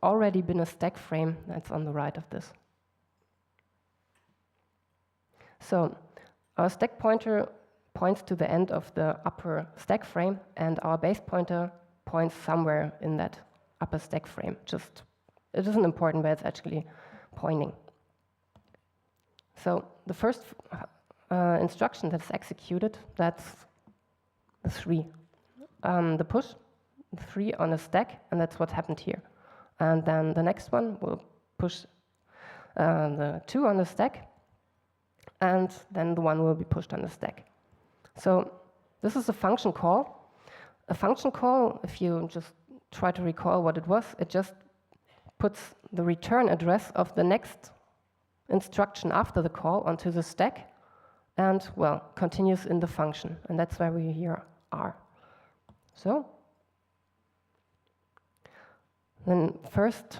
already been a stack frame that's on the right of this. So our stack pointer points to the end of the upper stack frame, and our base pointer points somewhere in that upper stack frame. It isn't important where it's actually pointing. So the first instruction that's executed, that's the 3. The push, the 3 on a stack, and that's what happened here. And then the next one will push the 2 on the stack, and then the 1 will be pushed on the stack. So this is a function call. A function call, if you just try to recall what it was, it just puts the return address of the next instruction after the call onto the stack and, well, continues in the function. And that's where we here are. So then first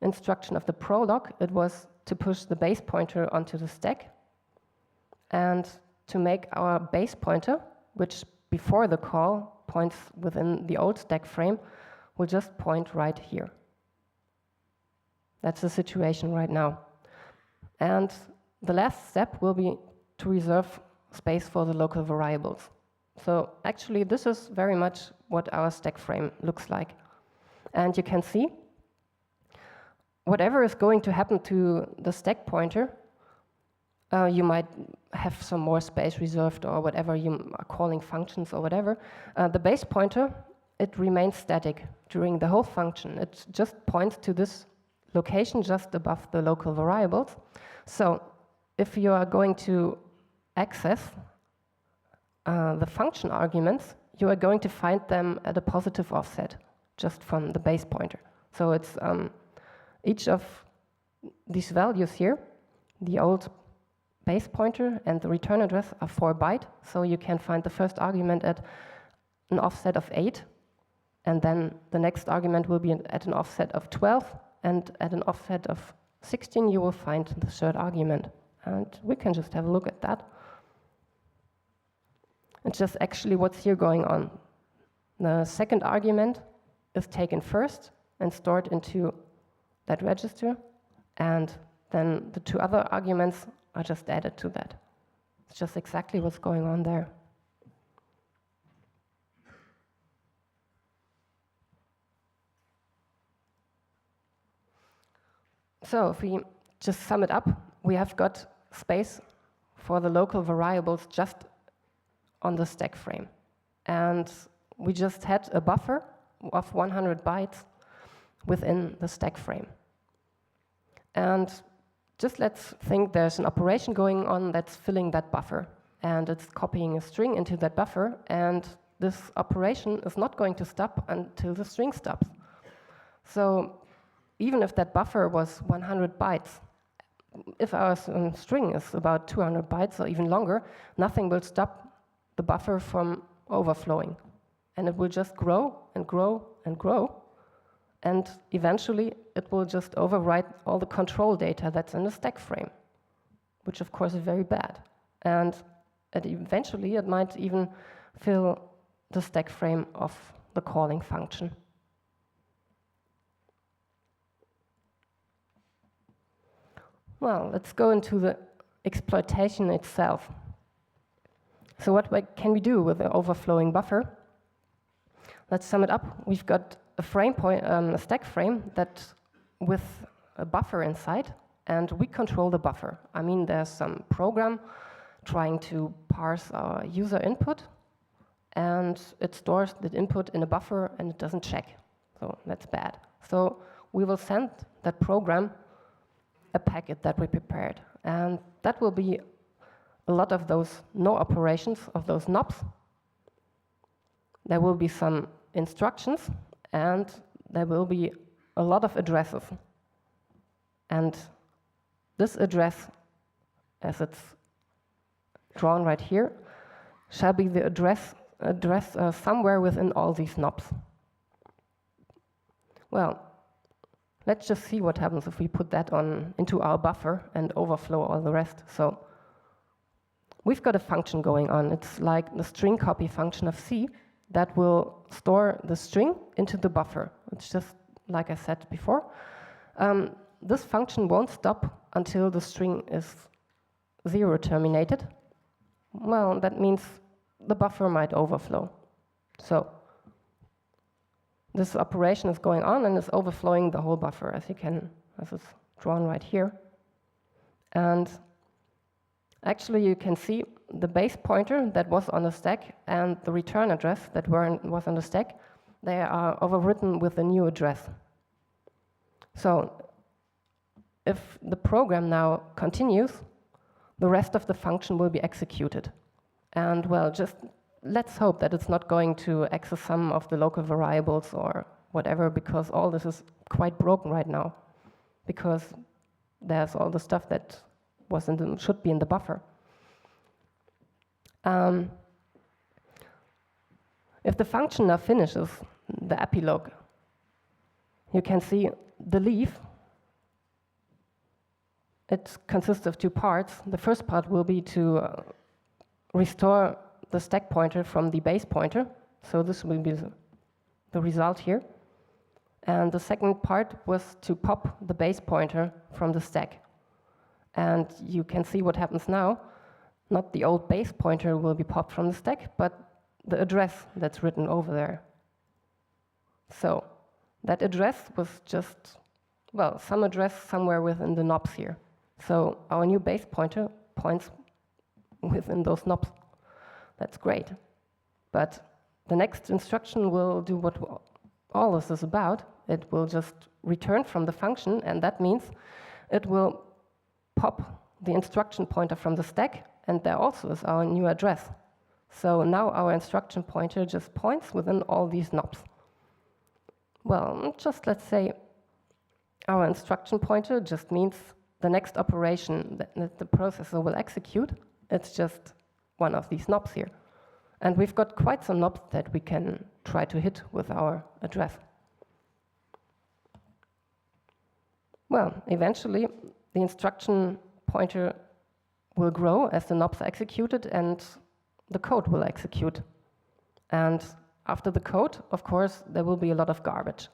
instruction of the prolog, it was to push the base pointer onto the stack and to make our base pointer, which before the call points within the old stack frame, will just point right here. That's the situation right now. And the last step will be to reserve space for the local variables. So actually, this is very much what our stack frame looks like. And you can see whatever is going to happen to the stack pointer, you might have some more space reserved or whatever you are calling functions or whatever. The base pointer, it remains static during the whole function. It just points to this location just above the local variables. So if you are going to access the function arguments, you are going to find them at a positive offset just from the base pointer. So it's each of these values here, the old base pointer and the return address are 4 byte. So you can find the first argument at an offset of 8, and then the next argument will be at an offset of 12, and at an offset of 16 you will find the third argument. And we can just have a look at that. It's just actually what's here going on. The second argument is taken first and stored into that register, and then the 2 other arguments are just added to that. It's just exactly what's going on there. So if we just sum it up, we have got space for the local variables just on the stack frame. And we just had a buffer of 100 bytes within the stack frame. And just let's think there's an operation going on that's filling that buffer, and it's copying a string into that buffer, and this operation is not going to stop until the string stops. So even if that buffer was 100 bytes, if our string is about 200 bytes or even longer, nothing will stop the buffer from overflowing. And it will just grow and grow and grow. And eventually, it will just overwrite all the control data that's in the stack frame, which of course is very bad. And eventually, it might even fill the stack frame of the calling function. Well, let's go into the exploitation itself. So what can we do with the overflowing buffer? Let's sum it up. We've got a stack frame that with a buffer inside, and we control the buffer. I mean, there's some program trying to parse our user input, and it stores that input in a buffer, and it doesn't check. So that's bad. So we will send that program a packet that we prepared, and that will be a lot of those no operations of those knobs. There will be some instructions, and there will be a lot of addresses. And this address, as it's drawn right here, shall be the address somewhere within all these knobs. Well, let's just see what happens if we put that into our buffer and overflow all the rest. So we've got a function going on. It's like the string copy function of C that will store the string into the buffer. It's just like I said before, this function won't stop until the string is 0 terminated. Well, that means the buffer might overflow. So this operation is going on and is overflowing the whole buffer, as it's drawn right here. And actually, you can see the base pointer that was on the stack and the return address that was on the stack, they are overwritten with a new address. So if the program now continues, the rest of the function will be executed. And well, just let's hope that it's not going to access some of the local variables or whatever, because all this is quite broken right now, because there's all the stuff that should be in the buffer. If the function now finishes the epilogue, you can see the leaf. It consists of two parts. The first part will be to restore the stack pointer from the base pointer. So this will be the result here. And the second part was to pop the base pointer from the stack. And you can see what happens now. Not the old base pointer will be popped from the stack, but the address that's written over there. So that address was just, well, some address somewhere within the knobs here. So our new base pointer points within those knobs. That's great. But the next instruction will do what all this is about. It will just return from the function, and that means it will pop the instruction pointer from the stack, and there also is our new address. So now our instruction pointer just points within all these knobs. Well, just let's say our instruction pointer just means the next operation that the processor will execute. It's just one of these knobs here. And we've got quite some knobs that we can try to hit with our address. Well, eventually, the instruction pointer will grow as the knobs are executed, and the code will execute. And after the code, of course, there will be a lot of garbage.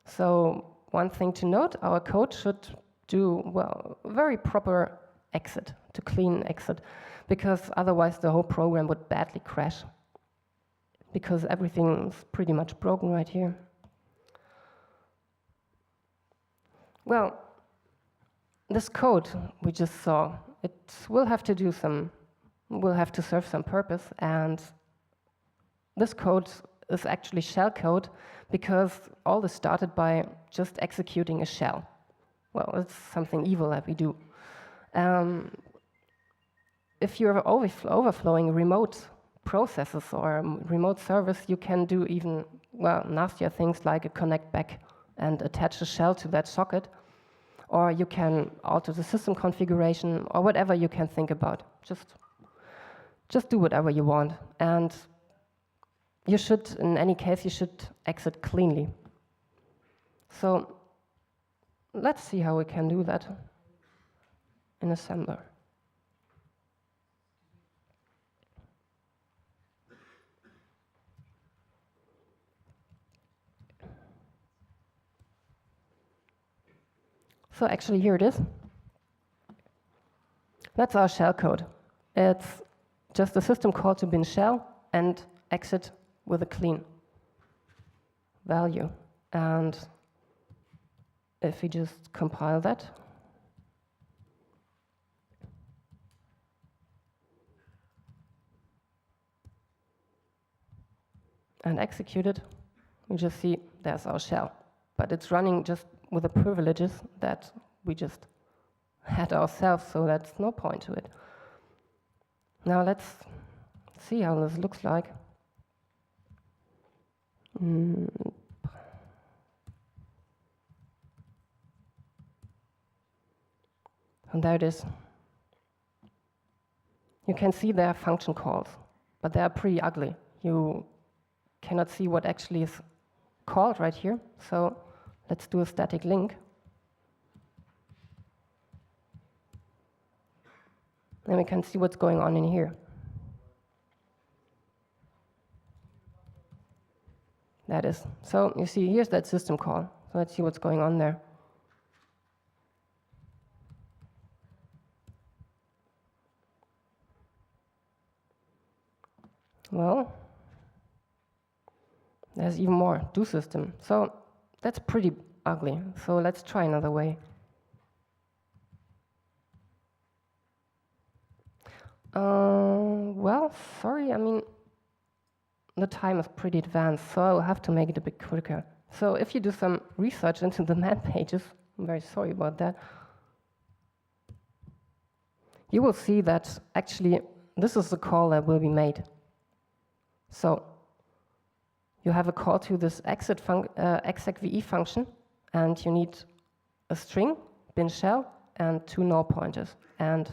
So one thing to note, our code should do, well, very proper exit, to clean exit, because otherwise the whole program would badly crash, because everything's pretty much broken right here. Well, this code we just saw, it will have to serve some purpose, and this code is actually shell code because all this started by just executing a shell. Well, it's something evil that we do. If you're overflowing remote processes or remote servers, you can do even, well, nastier things like a connect back and attach a shell to that socket, or you can alter the system configuration, or whatever you can think about. Just do whatever you want. And you should, in any case, you should exit cleanly. So let's see how we can do that in assembler. So actually, here it is. That's our shell code. It's just a system call to bin shell and exit with a clean value. And if we just compile that, and execute it, we just see there's our shell. But it's running just with the privileges that we just had ourselves, so that's no point to it. Now let's see how this looks like. And there it is. You can see there are function calls, but they are pretty ugly. You cannot see what actually is called right here. So let's do a static link. And we can see what's going on in here. that is. So you see, here's that system call. So let's see what's going on there. Well, there's even more, do system. So that's pretty ugly. So let's try another way. Well, sorry, I mean, the time is pretty advanced, so I'll have to make it a bit quicker. So if you do some research into the man pages, I'm very sorry about that, you will see that actually this is the call that will be made. So you have a call to this execve function, and you need a string, bin shell, and 2 null pointers. And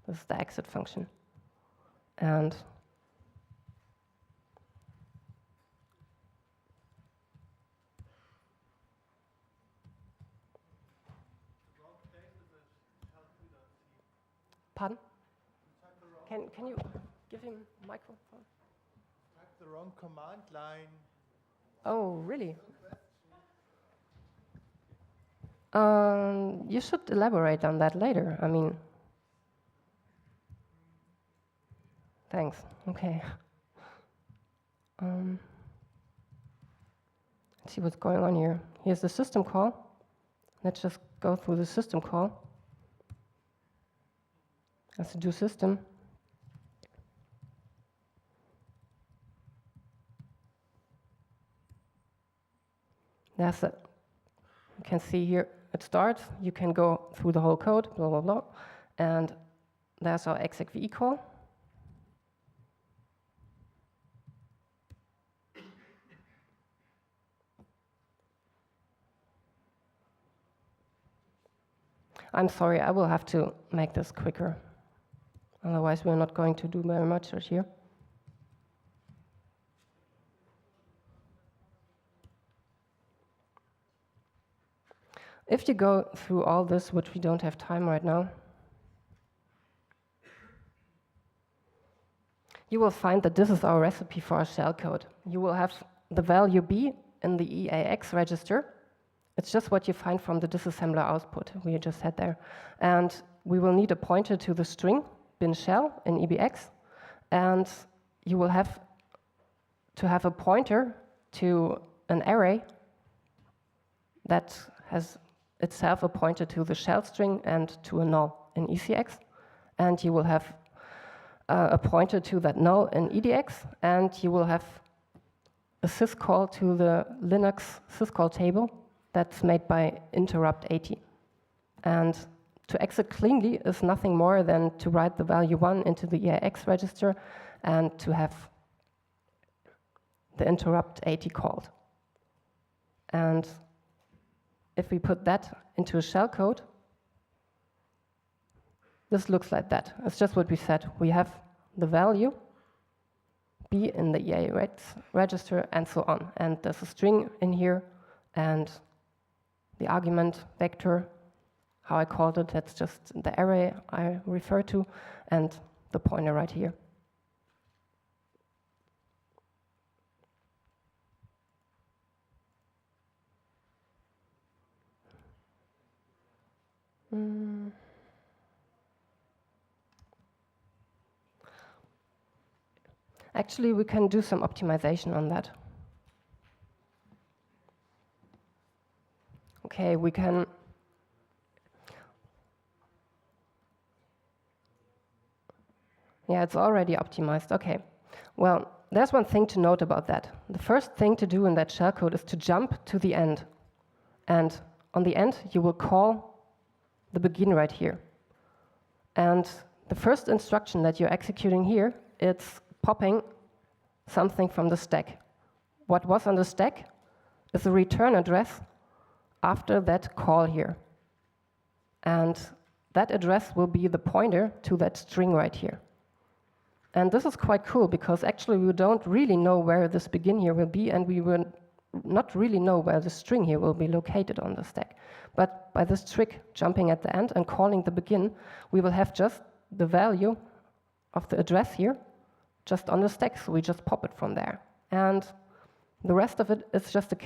this is the exit function. And pardon? Can you give him a microphone? Type the wrong command line. Oh, really? You should elaborate on that later. I mean, thanks. Okay. Let's see what's going on here. Here's the system call. Let's just go through the system call. Let's do system. That's it. You can see here it starts. You can go through the whole code, blah, blah, blah. And there's our execve call. I'm sorry, I will have to make this quicker. Otherwise, we're not going to do very much right here. If you go through all this, which we don't have time right now, you will find that this is our recipe for our shellcode. You will have the value B in the EAX register. It's just what you find from the disassembler output we just had there. And we will need a pointer to the string, bin shell in EBX. And you will have to have a pointer to an array that has itself a pointer to the shell string and to a null in ECX. And you will have a pointer to that null in EDX. And you will have a syscall to the Linux syscall table that's made by interrupt 80. And to exit cleanly is nothing more than to write the value 1 into the EAX register and to have the interrupt 80 called. And if we put that into a shellcode, this looks like that. It's just what we said. We have the value B in the EAX register and so on. And there's a string in here and the argument vector, how I called it, that's just the array I refer to, and the pointer right here. Actually, we can do some optimization on that. Okay, we can yeah, it's already optimized. Okay, well, there's one thing to note about that. The first thing to do in that shellcode is to jump to the end. And on the end, you will call the begin right here. And the first instruction that you're executing here, it's popping something from the stack. What was on the stack is a return address after that call here. And that address will be the pointer to that string right here. And this is quite cool because actually we don't really know where this begin here will be, and we will not really know where the string here will be located on the stack. But by this trick, jumping at the end and calling the begin, we will have just the value of the address here just on the stack, so we just pop it from there. And The rest of it is just a